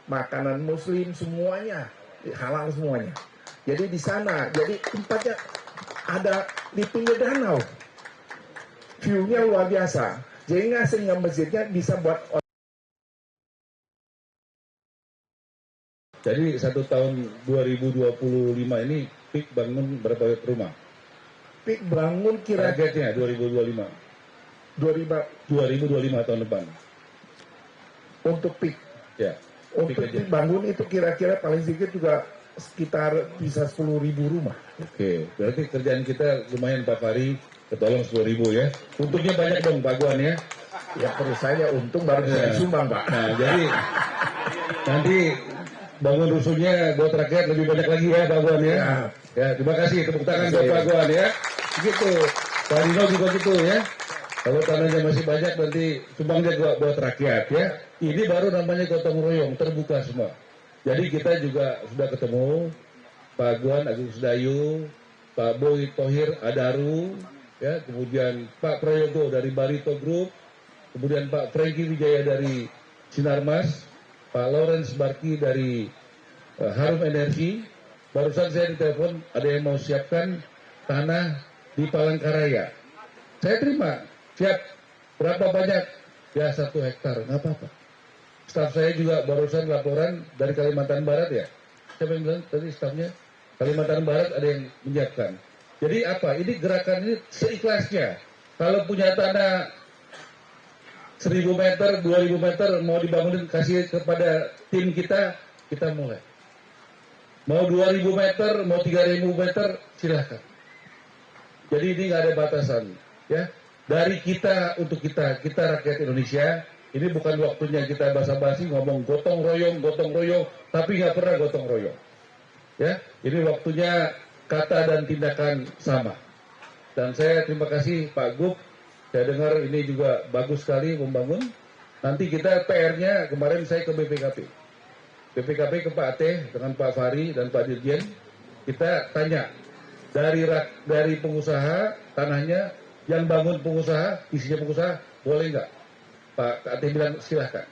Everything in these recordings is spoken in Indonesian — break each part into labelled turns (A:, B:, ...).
A: makanan Muslim semuanya halal semuanya. Jadi di sana, jadi tempatnya ada di pinggir danau, view-nya luar biasa. Sehingga masjidnya bisa buat.
B: Jadi 1 tahun 2025 ini PIK bangun berapa rumah?
A: PIK bangun
B: targetnya 2025. 2025 tahun depan.
A: Untuk PIK.
B: Ya.
A: Untuk PIK bangun itu kira-kira paling sedikit juga sekitar bisa 10.000 rumah.
B: Oke, berarti kerjaan kita lumayan Pak Fahri, ketolong 10.000 ya. Untungnya banyak dong Pak Guan ya.
A: Ya perlu saya untung baru saya sumbang Pak.
B: Nah jadi nanti bangun rusunnya buat rakyat lebih banyak lagi ya Pak Guan ya. Ya terima kasih, tepuk tangan buat Pak Guan ya. Begitu, Pak Dino juga gitu ya. Kalau tanahnya masih banyak nanti sumbangnya buat rakyat ya. Ini baru namanya gotong royong, terbuka semua. Jadi kita juga sudah ketemu Pak Guan Agung Sedayu, Pak Boy Thohir Adaru, ya, kemudian Pak Prayogo dari Barito Group, kemudian Pak Franky Wijaya dari Sinarmas, Pak Lawrence Barki dari Harum Energi. Barusan saya ditelepon ada yang mau siapkan tanah di Palangkaraya. Saya terima, siap. Berapa banyak? Ya 1 hektar, nggak apa-apa. Staf saya juga barusan laporan dari Kalimantan Barat ya. Siapa yang bilang tadi stafnya? Kalimantan Barat ada yang menyiapkan. Jadi apa? Ini gerakan ini seikhlasnya. Kalau punya tanah 1.000 meter, 2.000 meter mau dibangunin kasih kepada tim kita mulai. Mau 2.000 meter, mau 3.000 meter, silahkan. Jadi ini nggak ada batasan. Ya, dari kita untuk kita rakyat Indonesia. Ini bukan waktunya kita basa-basi ngomong gotong royong, tapi nggak pernah gotong royong. Ya, ini waktunya kata dan tindakan sama. Dan saya terima kasih Pak Gub. Saya dengar ini juga bagus sekali membangun. Nanti kita PR-nya kemarin saya ke BPKP. BPKP ke Pak Ateh dengan Pak Fahri dan Pak Dirjen. Kita tanya dari pengusaha tanahnya yang bangun pengusaha, isinya pengusaha boleh nggak? Pak Ateh bilang silahkan.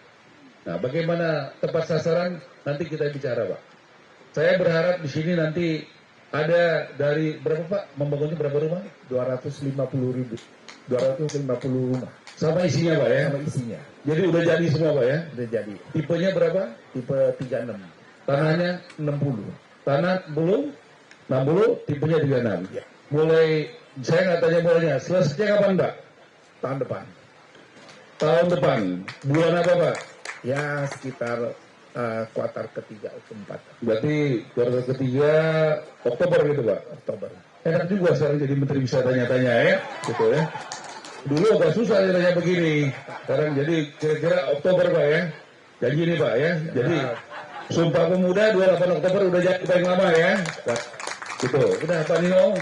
B: Nah, bagaimana tepat sasaran nanti kita bicara, Pak. Saya berharap di sini nanti ada dari berapa Pak? Membangunnya berapa rumah?
A: 250.000. 250 rumah.
B: Sama isinya Pak ya?
A: Sama isinya.
B: Jadi udah jadi semua Pak ya?
A: Udah jadi.
B: Tipenya berapa?
A: Tipe 36.
B: Tanahnya
A: 60.
B: Tanah belum 60, tipenya 36.
A: Ya.
B: Mulai saya nggak tanya mulainya. Selesainya kapan Pak?
A: Tahun depan.
B: Tahun depan. Bulan apa Pak?
A: Ya sekitar kuartal ketiga atau keempat.
B: Berarti kuartal ketiga Oktober gitu Pak?
A: Oktober.
B: Enak juga sekarang jadi menteri bisa tanya-tanya ya, gitu ya. Dulu agak susah tanya begini. Sekarang jadi kira-kira Oktober Pak ya. Jadi ini Pak ya. Jadi Sumpah Pemuda 28 Oktober udah jadi paling lama ya. Gitu. Udah Pak Nino.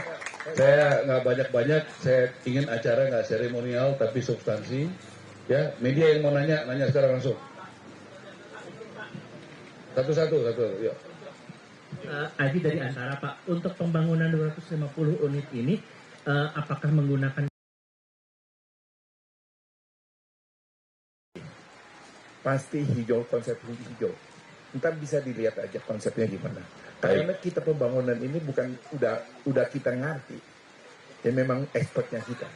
B: Saya nggak banyak-banyak. Saya ingin acara nggak seremonial tapi substansi. Ya, media yang mau nanya sekarang langsung. Satu, yuk.
C: Adi dari Antara Pak, untuk pembangunan 250 unit ini, apakah menggunakan
A: pasti hijau, konsep hijau. Ntar bisa dilihat aja konsepnya gimana. Karena kita pembangunan ini bukan udah kita ngerti. Ya memang expertnya kita.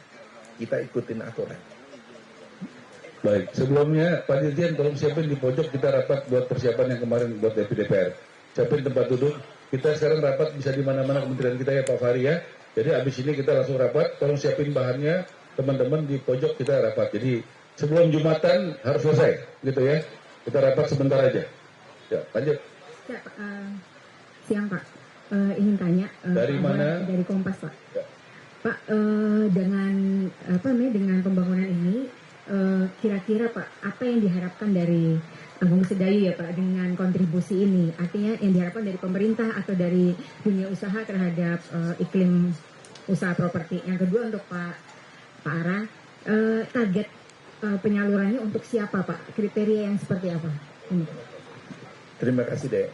A: Kita ikutin aturan.
B: Baik, sebelumnya Pak Dirjen tolong siapin di pojok kita rapat buat persiapan yang kemarin buat DPR. Siapin tempat duduk. Kita sekarang rapat bisa di mana-mana kementerian kita ya Pak Fahri ya. Jadi habis ini kita langsung rapat. Tolong siapin bahannya teman-teman di pojok kita rapat. Jadi sebelum Jumatan harus selesai gitu ya. Kita rapat sebentar aja. Ya, lanjut.
D: Ya, Pak, siang Pak. Ingin tanya.
B: Dari mana?
D: Dari Kompas Pak.
B: Ya.
D: Pak, dengan pembangunan ini, kira-kira Pak, apa yang diharapkan dari Agung Sedayu ya Pak dengan kontribusi ini? Artinya yang diharapkan dari pemerintah atau dari dunia usaha terhadap iklim usaha properti. Yang kedua untuk Pak Ara, target penyalurannya untuk siapa Pak? Kriteria yang seperti apa? Ini.
A: Terima kasih Dek.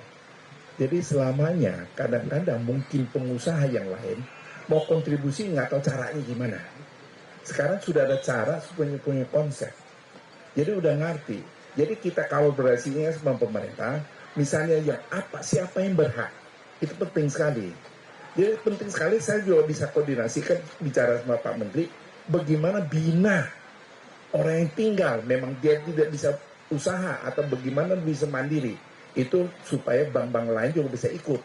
A: Jadi selamanya kadang-kadang mungkin pengusaha yang lain mau kontribusi nggak tahu caranya gimana. Sekarang sudah ada cara punya konsep. Jadi udah ngerti. Jadi kita kolaborasinya sama pemerintah, misalnya siapa yang berhak, itu penting sekali. Jadi penting sekali saya juga bisa koordinasikan, bicara sama Pak Menteri, bagaimana bina orang yang tinggal, memang dia tidak bisa usaha atau bagaimana bisa mandiri. Itu supaya bank-bank lain juga bisa ikut.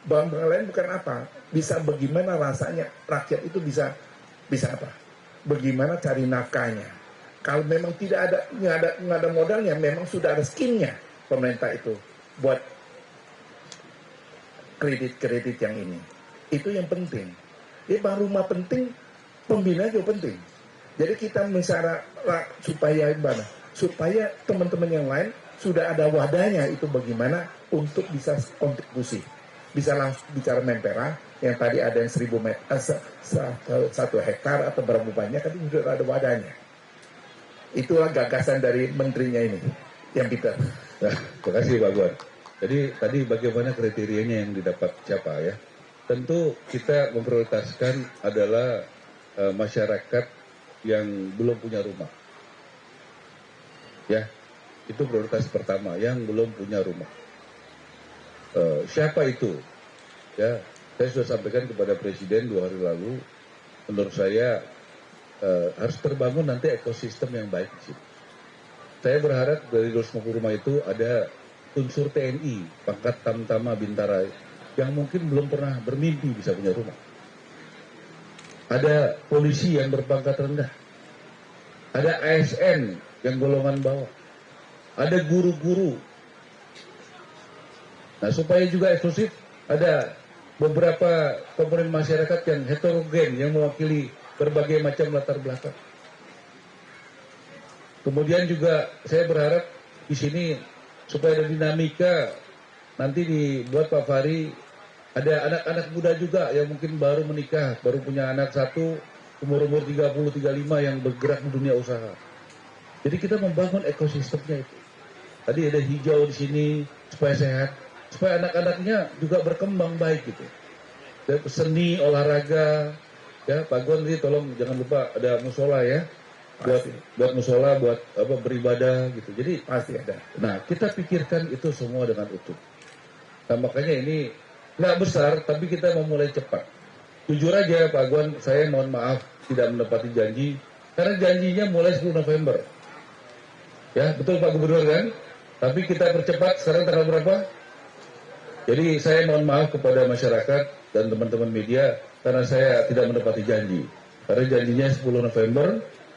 A: Bank-bank lain bukan apa, bisa bagaimana rasanya rakyat itu bisa apa? Bagaimana cari nafkahnya. Kalau memang nggak ada modalnya, memang sudah ada skinnya pemerintah itu buat kredit yang ini. Itu yang penting. Jadi bang rumah penting, pembinaan juga penting. Jadi kita misalnya supaya teman-teman yang lain sudah ada wadahnya itu bagaimana untuk bisa kontribusi. Bisa langsung bicara Menpora yang tadi ada yang 1 hektar atau berapa banyak, tapi sudah ada wadahnya. Itulah gagasan dari menterinya ini, yang Peter.
B: Nah, terima kasih Pak Guan. Jadi tadi bagaimana kriterianya yang didapat siapa ya? Tentu kita memprioritaskan adalah masyarakat yang belum punya rumah. Ya, itu prioritas pertama, yang belum punya rumah. Siapa itu? Ya, saya sudah sampaikan kepada Presiden 2 hari lalu. Menurut saya harus terbangun nanti ekosistem yang baik di sini. Saya berharap dari 250 rumah itu ada unsur TNI, pangkat Tamtama Bintara, yang mungkin belum pernah bermimpi bisa punya rumah. Ada polisi yang berpangkat rendah. Ada ASN yang golongan bawah. Ada guru-guru. Nah, supaya juga eksklusif, ada beberapa komponen masyarakat yang heterogen, yang mewakili berbagai macam latar belakang. Kemudian juga saya berharap di sini supaya ada dinamika, nanti dibuat Pak Fahri, ada anak-anak muda juga yang mungkin baru menikah, baru punya anak satu, umur-umur 30-35 yang bergerak di dunia usaha. Jadi kita membangun ekosistemnya itu. Tadi ada hijau di sini supaya sehat, supaya anak-anaknya juga berkembang baik gitu. Dan seni, olahraga, ya Pak Gon tadi tolong jangan lupa ada musola ya. Buat musola, buat beribadah gitu. Jadi
A: pasti ada.
B: Nah, kita pikirkan itu semua dengan utuh. Nah, makanya ini nggak besar, tapi kita mau mulai cepat. Jujur aja Pak Guan, saya mohon maaf tidak menepati janji, karena janjinya mulai 10 November. Ya, betul Pak Gubernur kan? Tapi kita percepat, sekarang tanggal berapa? Jadi saya mohon maaf kepada masyarakat dan teman-teman media, karena saya tidak menepati janji. Karena janjinya 10 November,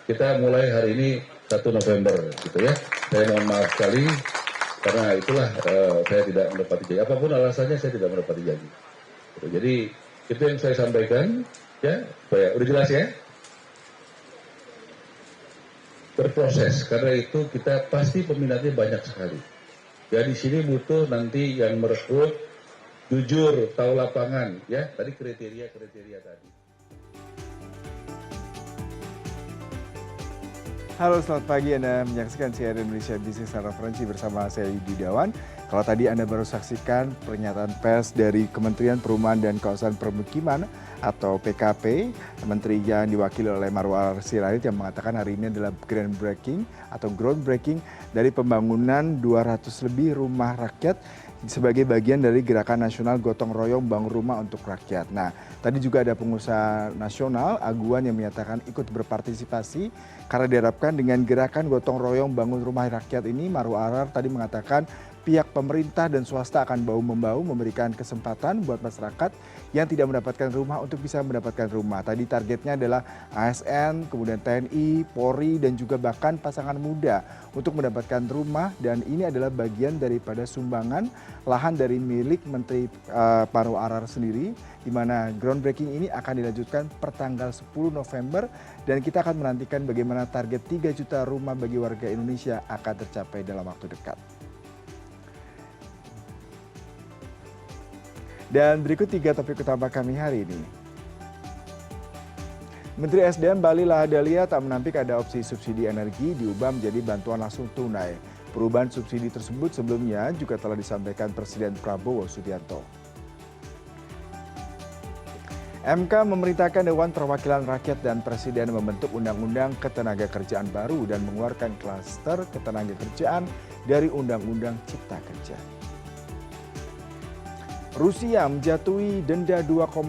B: kita mulai hari ini 1 November gitu ya. Saya mohon maaf sekali karena itulah saya tidak menepati janji. Apapun alasannya saya tidak menepati janji. Jadi itu yang saya sampaikan ya. Udah jelas ya? Berproses karena itu kita pasti peminatnya banyak sekali. Ya di sini butuh nanti yang merekrut jujur, tahu lapangan ya. Tadi kriteria tadi.
E: Halo, selamat pagi. Anda menyaksikan CNN Indonesia Business Referensi bersama saya Yudi Dawan. Kalau tadi Anda baru saksikan pernyataan pers dari Kementerian Perumahan dan Kawasan Permukiman atau PKP, Menteri yang diwakili oleh Marwar Sirait yang mengatakan hari ini adalah groundbreaking dari pembangunan 200 lebih rumah rakyat sebagai bagian dari gerakan nasional gotong royong bangun rumah untuk rakyat. Nah, tadi juga ada pengusaha nasional Aguan yang menyatakan ikut berpartisipasi karena diharapkan dengan gerakan gotong royong bangun rumah rakyat ini, Marwar tadi mengatakan pihak pemerintah dan swasta akan bahu-membahu memberikan kesempatan buat masyarakat yang tidak mendapatkan rumah untuk bisa mendapatkan rumah. Tadi targetnya adalah ASN, kemudian TNI, Polri, dan juga bahkan pasangan muda untuk mendapatkan rumah. Dan ini adalah bagian daripada sumbangan lahan dari milik Menteri Paru Arar sendiri, di mana groundbreaking ini akan dilanjutkan pertanggal 10 November. Dan kita akan menantikan bagaimana target 3 juta rumah bagi warga Indonesia akan tercapai dalam waktu dekat. Dan berikut 3 topik utama kami hari ini. Menteri SDM Bahlil Lahadalia tak menampik ada opsi subsidi energi diubah menjadi bantuan langsung tunai. Perubahan subsidi tersebut sebelumnya juga telah disampaikan Presiden Prabowo Subianto. MK memerintahkan Dewan Perwakilan Rakyat dan Presiden membentuk Undang-Undang Ketenagakerjaan baru dan mengeluarkan klaster ketenagakerjaan dari Undang-Undang Cipta Kerja. Rusia menjatuhi denda 2,5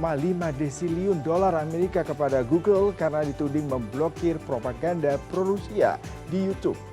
E: desiliun dolar Amerika kepada Google karena dituding memblokir propaganda pro-Rusia di YouTube.